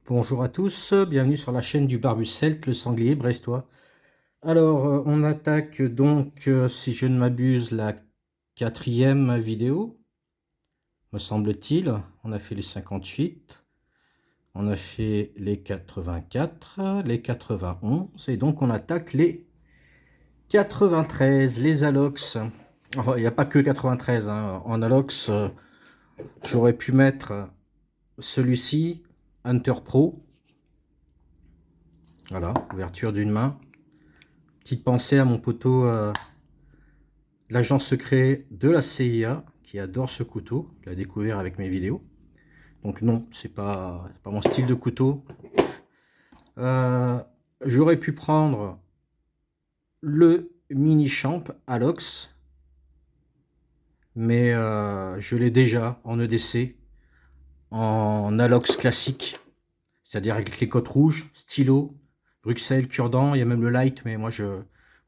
Bonjour à tous, bienvenue sur la chaîne du Barbu Celte, le sanglier brestois. Alors, on attaque donc, si je ne m'abuse, la quatrième vidéo, me semble-t-il. On a fait les 58, on a fait les 84, les 91, et donc on attaque les 93, les Alox. Alors, il n'y a pas que 93, hein. En Alox, j'aurais pu mettre celui-ci, Hunter Pro. Voilà, ouverture d'une main. Petite pensée à mon poteau, l'agent secret de la CIA, qui adore ce couteau. Je l'ai découvert avec mes vidéos. Donc non, c'est pas mon style de couteau. Euh, J'aurais pu prendre le mini champ Alox, mais je l'ai déjà en EDC, en Alox classique, c'est-à-dire avec les côtes rouges, stylo, Bruxelles, cure-dent. Il y a même le light, mais moi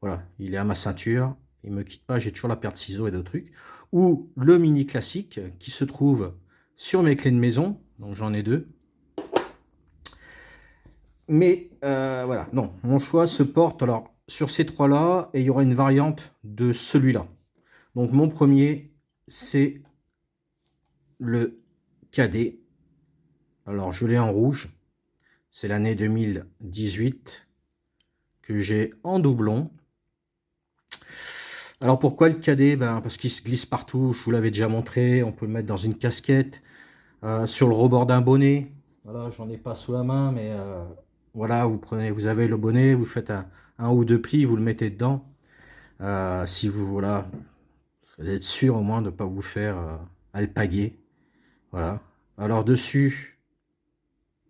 voilà, il est à ma ceinture, il me quitte pas, j'ai toujours la paire de ciseaux et de trucs. Ou le mini classique qui se trouve sur mes clés de maison, donc j'en ai deux. Mais voilà, non, mon choix se porte alors sur ces trois-là, et il y aura une variante de celui-là. Donc mon premier, c'est le cadet. Alors je l'ai en rouge, c'est l'année 2018 que j'ai en doublon. Alors pourquoi le cadet? Parce qu'il se glisse partout, je vous l'avais déjà montré. On peut le mettre dans une casquette, sur le rebord d'un bonnet. Voilà, j'en ai pas sous la main, mais voilà, vous avez le bonnet, vous faites un ou deux plis, vous le mettez dedans. Si vous, voilà, vous êtes sûr au moins de ne pas vous faire alpaguer. Voilà. Alors dessus,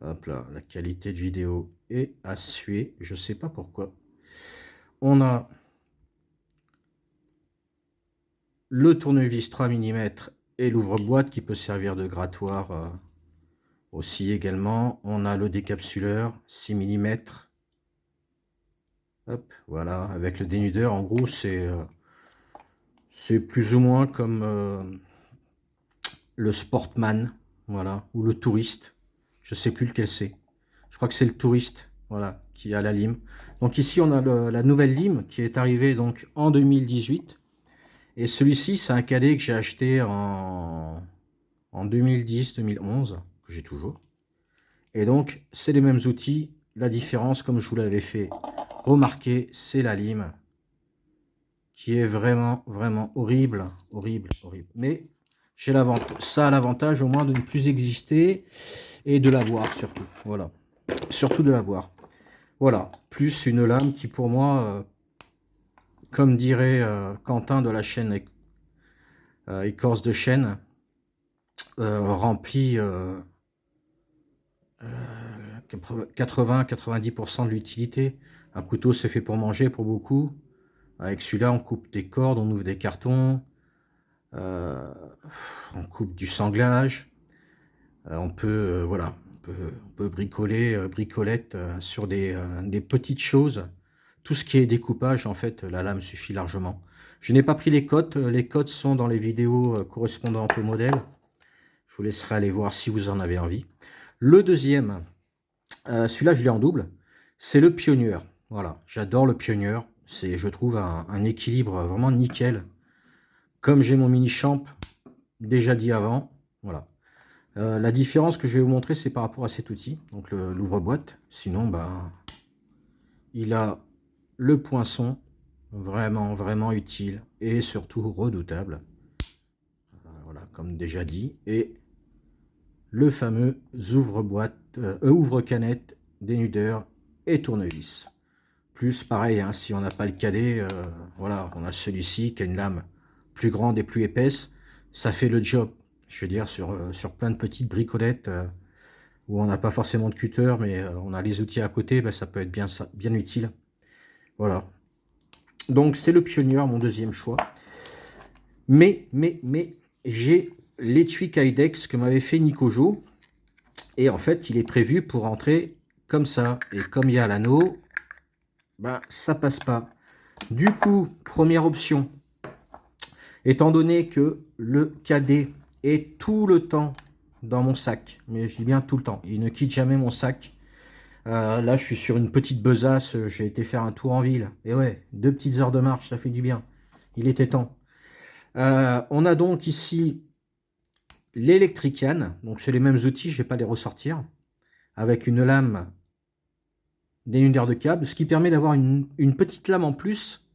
hop là, la qualité de vidéo est à suer, je sais pas pourquoi. On a le tournevis 3 mm et l'ouvre-boîte qui peut servir de grattoir aussi également. On a le décapsuleur 6 mm. Hop, voilà, avec le dénudeur. En gros, c'est plus ou moins comme le Sportman, voilà, ou le Touriste. Je sais plus lequel c'est. Je crois que c'est le Touriste, voilà, qui a la lime. Donc ici, on a la nouvelle lime qui est arrivée donc en 2018. Et celui-ci, c'est un cadet que j'ai acheté en 2010-2011, que j'ai toujours. Et donc, c'est les mêmes outils. La différence, comme je vous l'avais fait remarquer, c'est la lime, qui est vraiment, vraiment horrible, horrible, horrible. Mais ça a l'avantage au moins de ne plus exister et de l'avoir surtout. Voilà, surtout de l'avoir. Voilà, plus une lame qui pour moi, comme dirait Quentin de la chaîne Écorce de Chêne, remplit 80-90% de l'utilité. Un couteau, c'est fait pour manger pour beaucoup. Avec celui-là, on coupe des cordes, on ouvre des cartons, euh, on coupe du sanglage. On peut, voilà, on peut bricoler, bricolette sur des petites choses. Tout ce qui est découpage, en fait, la lame suffit largement. Je n'ai pas pris les cotes. Les cotes sont dans les vidéos correspondantes au modèle. Je vous laisserai aller voir si vous en avez envie. Le deuxième, celui-là, je l'ai en double. C'est le Pionnier. Voilà, j'adore le Pionnier. C'est, je trouve, un équilibre vraiment nickel. Comme j'ai mon mini champ, déjà dit avant. Voilà. La différence que je vais vous montrer, c'est par rapport à cet outil, donc l'ouvre-boîte. Sinon, il a le poinçon, vraiment, vraiment utile et surtout redoutable. Voilà, comme déjà dit. Et le fameux ouvre-boîte, ouvre-canette, dénudeur et tournevis. Plus pareil, hein, si on n'a pas le cadet, voilà, on a celui-ci qui a une lame plus grande et plus épaisse. Ça fait le job, je veux dire, sur plein de petites bricolettes où on n'a pas forcément de cutter, mais on a les outils à côté, ça peut être bien utile. Voilà. Donc c'est le Pionnier, mon deuxième choix. Mais j'ai l'étui Kydex que m'avait fait Nikojo. Et en fait, il est prévu pour entrer comme ça. Et comme il y a l'anneau, ça passe pas. Du coup, première option, étant donné que le cadet est tout le temps dans mon sac. Mais je dis bien tout le temps. Il ne quitte jamais mon sac. Là, je suis sur une petite besace. J'ai été faire un tour en ville. Et ouais, 2 petites heures de marche, ça fait du bien. Il était temps. On a donc ici l'Electrican. Donc, c'est les mêmes outils, je ne vais pas les ressortir. Avec une lame dénudeur de câble. Ce qui permet d'avoir une petite lame en plus.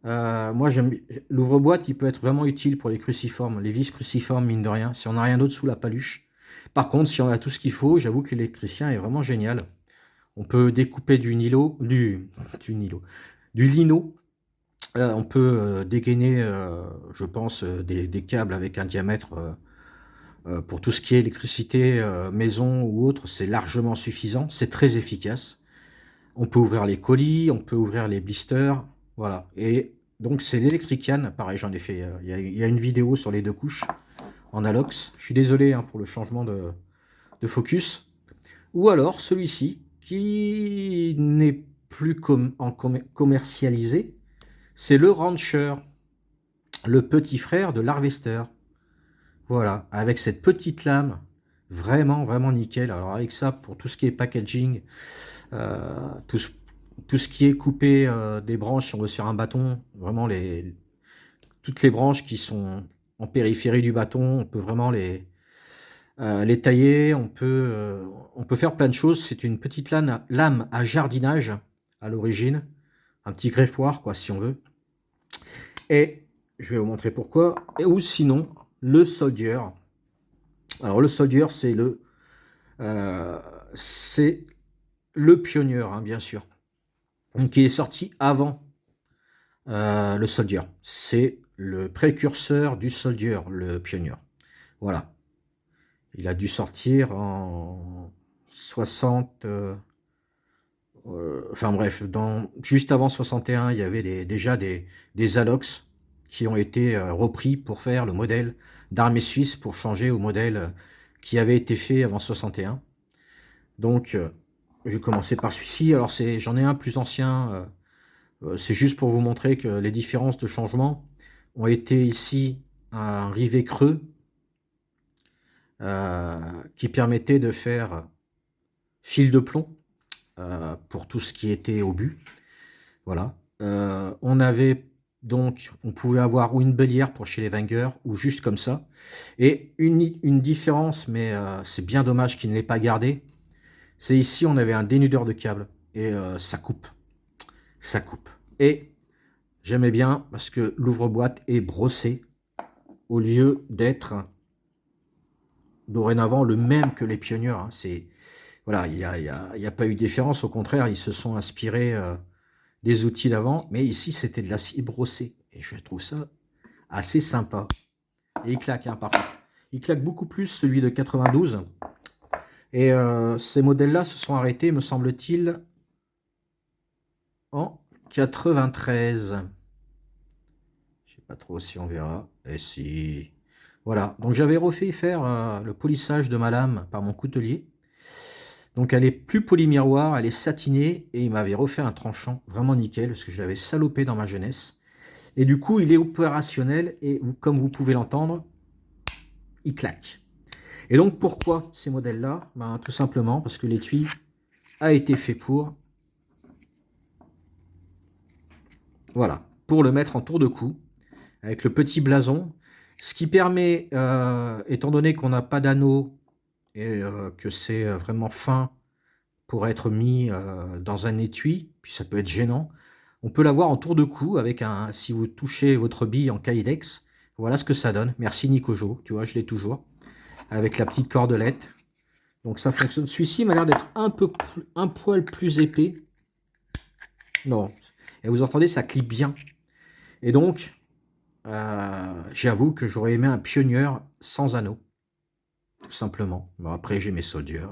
Moi, j'aime l'ouvre-boîte, il peut être vraiment utile pour les cruciformes, les vis cruciformes, mine de rien, si on n'a rien d'autre sous la paluche. Par contre, si on a tout ce qu'il faut, j'avoue que l'électricien est vraiment génial. On peut découper du lino. On peut dégainer, je pense, des câbles avec un diamètre pour tout ce qui est électricité, maison ou autre, c'est largement suffisant. C'est très efficace. On peut ouvrir les colis, on peut ouvrir les blisters, voilà. Et donc c'est l'Electrican, pareil, j'en ai fait, il y a une vidéo sur les 2 couches en alox. Je suis désolé hein, pour le changement de focus. Ou alors celui-ci, qui n'est plus commercialisé, c'est le Rancher, le petit frère de l'Harvester. Voilà, avec cette petite lame, vraiment, vraiment nickel. Alors avec ça, pour tout ce qui est packaging, tout ce qui est coupé des branches, si on veut se faire un bâton, vraiment toutes les branches qui sont en périphérie du bâton, on peut vraiment les tailler, on peut faire plein de choses. C'est une petite lame à jardinage à l'origine, un petit greffoir quoi si on veut. Et je vais vous montrer pourquoi. Ou sinon, le soldier. Alors le soldier, c'est le Pioneer, hein, bien sûr, donc, qui est sorti avant le Soldier. C'est le précurseur du Soldier, le Pioneer. Voilà. Il a dû sortir en 60... enfin bref, juste avant 61, il y avait déjà des Alox qui ont été repris pour faire le modèle d'armée suisse pour changer au modèle qui avait été fait avant 61. Donc, je vais commencer par celui-ci. Alors, j'en ai un plus ancien. C'est juste pour vous montrer que les différences de changement ont été ici un rivet creux qui permettait de faire fil de plomb pour tout ce qui était obus. Voilà. On pouvait avoir ou une bélière pour chez les Wenger ou juste comme ça. Et une différence, mais c'est bien dommage qu'il ne l'ait pas gardé. C'est ici, on avait un dénudeur de câble et ça coupe. Ça coupe. Et j'aimais bien parce que l'ouvre-boîte est brossé au lieu d'être dorénavant le même que les Pioneers. Hein. Voilà, il n'y a pas eu de différence. Au contraire, ils se sont inspirés des outils d'avant. Mais ici, c'était de l'acier brossé. Et je trouve ça assez sympa. Et il claque, hein, par contre. Il claque beaucoup plus celui de 92. Et ces modèles-là se sont arrêtés, me semble-t-il, en 93. Je sais pas trop si on verra. Et si... Voilà. Donc j'avais refait faire le polissage de ma lame par mon coutelier. Donc elle est plus polymiroir, elle est satinée. Et il m'avait refait un tranchant vraiment nickel, parce que je l'avais salopé dans ma jeunesse. Et du coup, il est opérationnel. Et comme vous pouvez l'entendre, il claque. Et donc pourquoi ces modèles-là? Ben, tout simplement parce que l'étui a été fait pour... Voilà, pour le mettre en tour de cou, avec le petit blason. Ce qui permet, étant donné qu'on n'a pas d'anneau et que c'est vraiment fin pour être mis dans un étui, puis ça peut être gênant, on peut l'avoir en tour de cou avec si vous touchez votre bille en Kydex, voilà ce que ça donne. Merci Nicojo, tu vois, je l'ai toujours. Avec la petite cordelette. Donc ça fonctionne. Celui-ci m'a l'air d'être un poil plus épais. Non. Et vous entendez, ça clip bien. Et donc, j'avoue que j'aurais aimé un Pioneer sans anneau. Tout simplement. Bon, après, j'ai mes Soldier.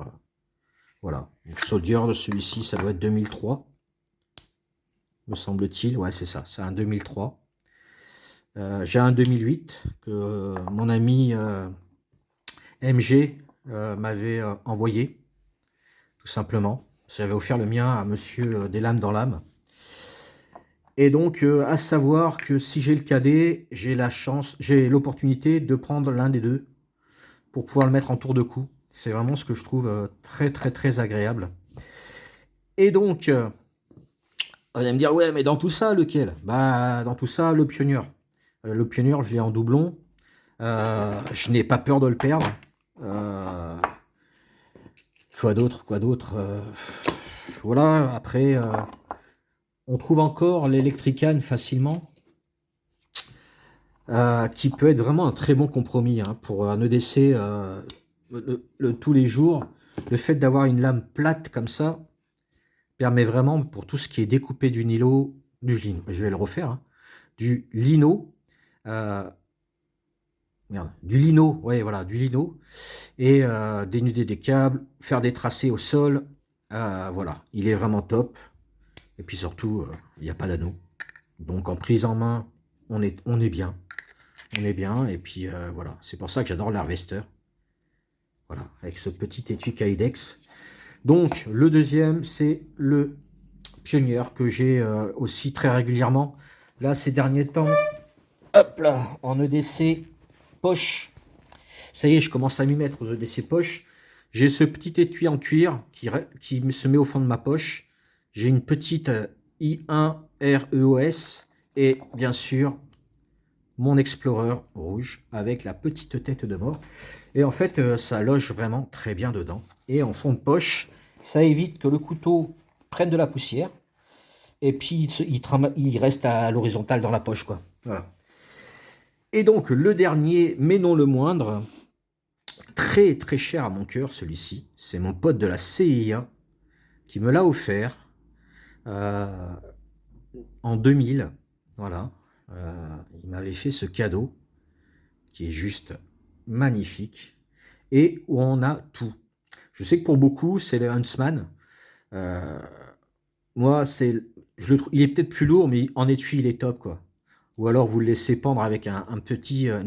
Voilà. Donc, Soldier de celui-ci, ça doit être 2003. Me semble-t-il. Ouais, c'est ça. C'est un 2003. J'ai un 2008 que mon ami MG m'avait envoyé. Tout simplement. J'avais offert le mien à monsieur des lames dans l'âme. Et donc, à savoir que si j'ai le cadet, j'ai l'opportunité de prendre l'un des deux. pour pouvoir le mettre en tour de cou. C'est vraiment ce que je trouve très très très agréable. Et donc, vous allez me dire, ouais, mais dans tout ça, lequel? Bah, dans tout ça, le Pioneer. Le Pioneer, je l'ai en doublon. Je n'ai pas peur de le perdre. Quoi d'autre? Quoi d'autre? Voilà, après, on trouve encore l'Electrican facilement, qui peut être vraiment un très bon compromis hein, pour un EDC tous les jours. Le fait d'avoir une lame plate comme ça permet vraiment, pour tout ce qui est découpé du lino, je vais le refaire, hein, du lino, euh, merde, du lino, ouais, voilà, du lino, et dénuder des câbles, faire des tracés au sol, voilà, il est vraiment top. Et puis surtout, il n'y a pas d'anneau. Donc en prise en main, on est bien. On est bien. Et puis voilà, c'est pour ça que j'adore l'Harvester. Voilà, avec ce petit étui Kydex. Donc le deuxième, c'est le Pioneer que j'ai aussi très régulièrement. Là, ces derniers temps, hop là, en EDC poche. Ça y est, je commence à m'y mettre aux EDC poche. J'ai ce petit étui en cuir qui se met au fond de ma poche. J'ai une petite I1 REOS et bien sûr mon Explorer rouge avec la petite tête de mort. Et en fait, ça loge vraiment très bien dedans. Et en fond de poche, ça évite que le couteau prenne de la poussière. Et puis il reste à l'horizontale dans la poche, quoi. Voilà. Et donc le dernier, mais non le moindre, très très cher à mon cœur, celui-ci, c'est mon pote de la CIA qui me l'a offert euh, en 2000. Voilà. Il m'avait fait ce cadeau qui est juste magnifique et où on a tout. Je sais que pour beaucoup, c'est le Huntsman. Euh, Moi, il est peut-être plus lourd, mais en étui, il est top, quoi. Ou alors, vous le laissez pendre avec une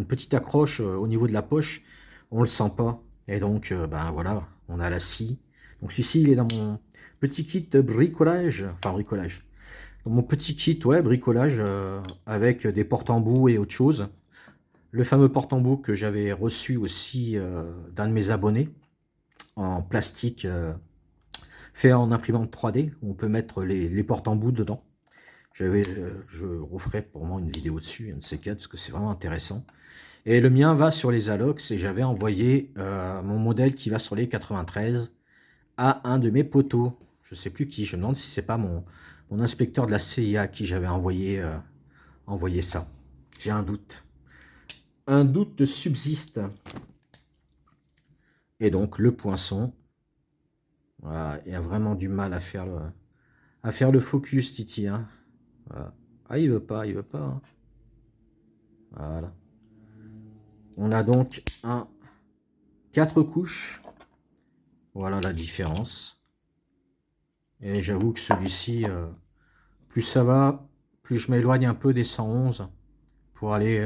petite accroche au niveau de la poche, on le sent pas. Et donc, ben voilà, on a la scie. Donc, celui-ci, il est dans mon petit kit de bricolage, enfin bricolage. Dans mon petit kit, ouais, bricolage avec des porte-embouts et autre chose. Le fameux porte-embout que j'avais reçu aussi d'un de mes abonnés en plastique fait en imprimante 3D, où on peut mettre les porte-embouts dedans. Je referai pour moi une vidéo dessus, un de ces quatre, parce que c'est vraiment intéressant. Et le mien va sur les Alox, et j'avais envoyé mon modèle qui va sur les 93 à un de mes potos. Je ne sais plus qui, je me demande si c'est pas mon inspecteur de la CIA à qui j'avais envoyé ça. J'ai un doute. Un doute subsiste. Et donc le poinçon, voilà, il a vraiment du mal à faire le focus, Titi. Hein. Voilà. Ah, il veut pas, il veut pas. Hein. Voilà. On a donc un 4 couches. Voilà la différence. Et j'avoue que celui-ci, plus ça va, plus je m'éloigne un peu des 111 pour aller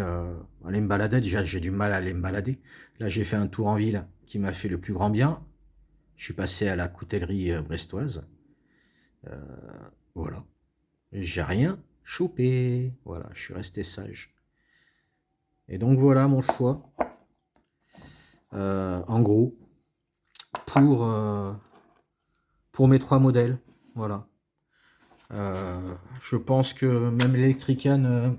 me balader. Déjà, j'ai du mal à aller me balader. Là, j'ai fait un tour en ville qui m'a fait le plus grand bien. Je suis passé à la coutellerie brestoise. Voilà. J'ai rien chopé. Voilà, je suis resté sage. Et donc voilà mon choix. En gros, pour, euh, pour mes 3 modèles. Voilà. Je pense que même l'Electrican,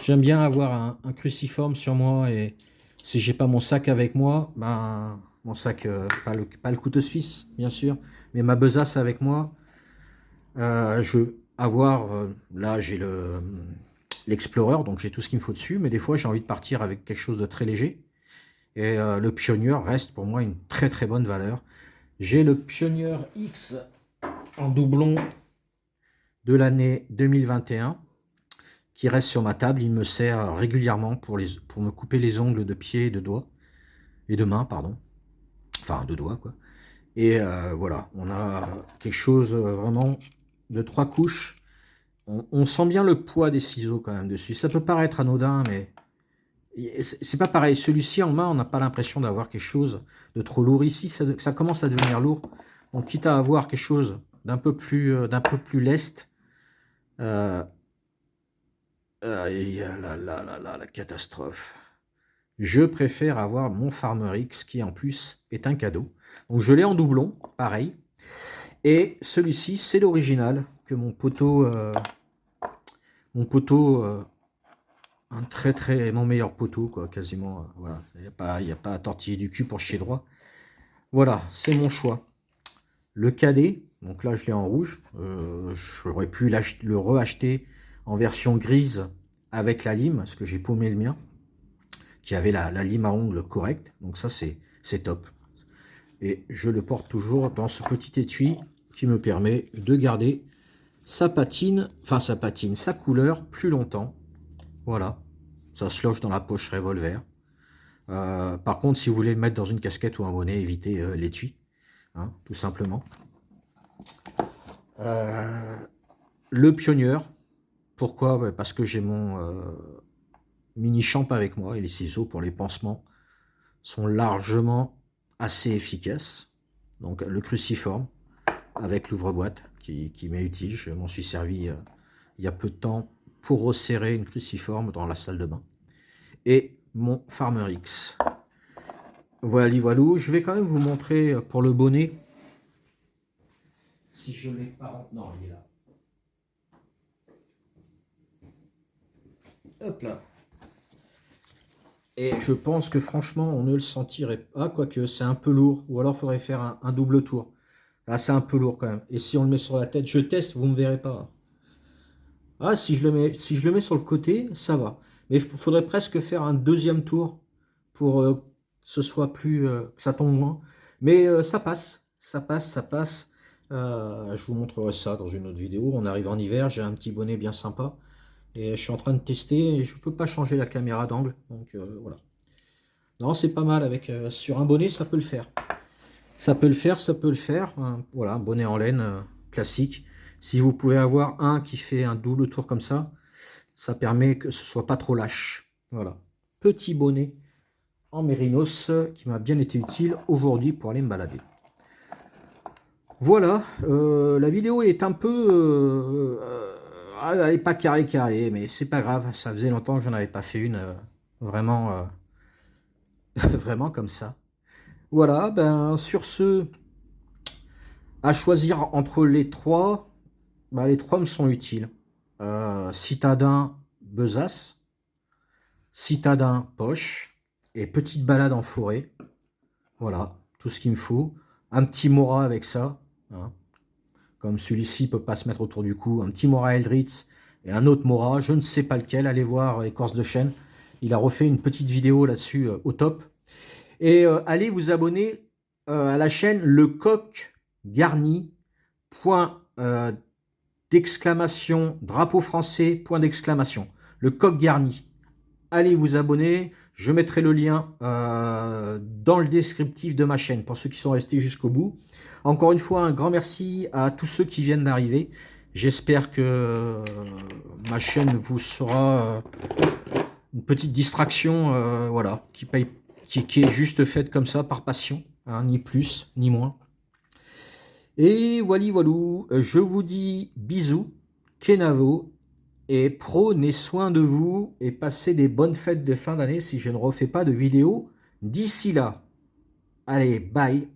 j'aime bien avoir un cruciforme sur moi et si j'ai pas mon sac avec moi, ben mon sac, pas le couteau suisse, bien sûr, mais ma besace avec moi, je veux avoir, là j'ai l'Explorer, donc j'ai tout ce qu'il me faut dessus, mais des fois j'ai envie de partir avec quelque chose de très léger. Et le Pioneer reste pour moi une très très bonne valeur. J'ai le Pioneer X en doublon de l'année 2021 qui reste sur ma table. Il me sert régulièrement pour me couper les ongles de pied et de doigts. Et de main, pardon. Enfin, de doigts, quoi. Et voilà, on a quelque chose vraiment de 3 couches. On sent bien le poids des ciseaux quand même dessus. Ça peut paraître anodin, mais c'est pas pareil. Celui-ci en main, on n'a pas l'impression d'avoir quelque chose de trop lourd. Ici, ça commence à devenir lourd. Donc, quitte à avoir quelque chose d'un peu plus leste, et la catastrophe. je préfère avoir mon Farmerix qui en plus est un cadeau. Donc je l'ai en doublon, pareil. Et celui-ci, c'est l'original que mon poteau, mon meilleur poteau, quoi, quasiment. Voilà, il n'y a pas à tortiller du cul pour chier droit. Voilà, c'est mon choix. Le cadet, donc là je l'ai en rouge. J'aurais pu le reacheter en version grise avec la lime, parce que j'ai paumé le mien, qui avait la lime à ongles correcte. Donc ça c'est top. Et je le porte toujours dans ce petit étui qui me permet de garder sa couleur plus longtemps. Voilà, ça se loge dans la poche revolver. Par contre, si vous voulez le mettre dans une casquette ou un bonnet, évitez l'étui, hein, tout simplement. Le pionnier, pourquoi? Parce que j'ai mon mini champ avec moi et les ciseaux pour les pansements sont largement assez efficaces. Donc le cruciforme avec l'ouvre-boîte qui m'est utile, je m'en suis servi il y a peu de temps pour resserrer une cruciforme dans la salle de bain. Et mon Farmerix. Voilà, je vais quand même vous montrer pour le bonnet. Si je l'ai pas... Non, il est là. Hop là. Et je pense que franchement, on ne le sentirait pas, quoique c'est un peu lourd. Ou alors, il faudrait faire un double tour. Là, c'est un peu lourd quand même. Et si on le met sur la tête, je teste, vous ne me verrez pas. Ah, si je le mets sur le côté, ça va. Mais il faudrait presque faire un deuxième tour pour que ce soit plus, que ça tombe moins. Mais ça passe, ça passe, ça passe. Je vous montrerai ça dans une autre vidéo. On arrive en hiver, j'ai un petit bonnet bien sympa. Et je suis en train de tester et je ne peux pas changer la caméra d'angle. Donc voilà. Non, c'est pas mal. Sur un bonnet, ça peut le faire. Ça peut le faire, ça peut le faire. Voilà, un bonnet en laine classique. Si vous pouvez avoir un qui fait un double tour comme ça permet que ce soit pas trop lâche. Voilà. Petit bonnet en mérinos qui m'a bien été utile aujourd'hui pour aller me balader. Voilà, la vidéo est un peu... elle n'est pas carré, mais c'est pas grave. Ça faisait longtemps que j'en avais pas fait une vraiment, vraiment comme ça. Voilà, ben sur ce, à choisir entre les trois, les trois me sont utiles. Citadin besace, citadin poche et petite balade en forêt. Voilà, tout ce qu'il me faut. Un petit Mora avec ça, hein. Comme celui-ci peut pas se mettre autour du cou. Un petit Mora Eldritz et un autre Mora, je ne sais pas lequel. Allez voir Écorce de Chêne. Il a refait une petite vidéo là-dessus au top. Et allez vous abonner à la chaîne Le Coq Garni. Point d'exclamation, drapeau français, point d'exclamation. Le Coq Garni. Allez vous abonner. Je mettrai le lien dans le descriptif de ma chaîne pour ceux qui sont restés jusqu'au bout. Encore une fois, un grand merci à tous ceux qui viennent d'arriver. J'espère que ma chaîne vous sera une petite distraction, voilà, qui est juste faite comme ça par passion, hein, ni plus ni moins. Et voilà, je vous dis bisous, Kenavo, et prenez soin de vous et passez des bonnes fêtes de fin d'année si je ne refais pas de vidéo d'ici là. Allez, bye.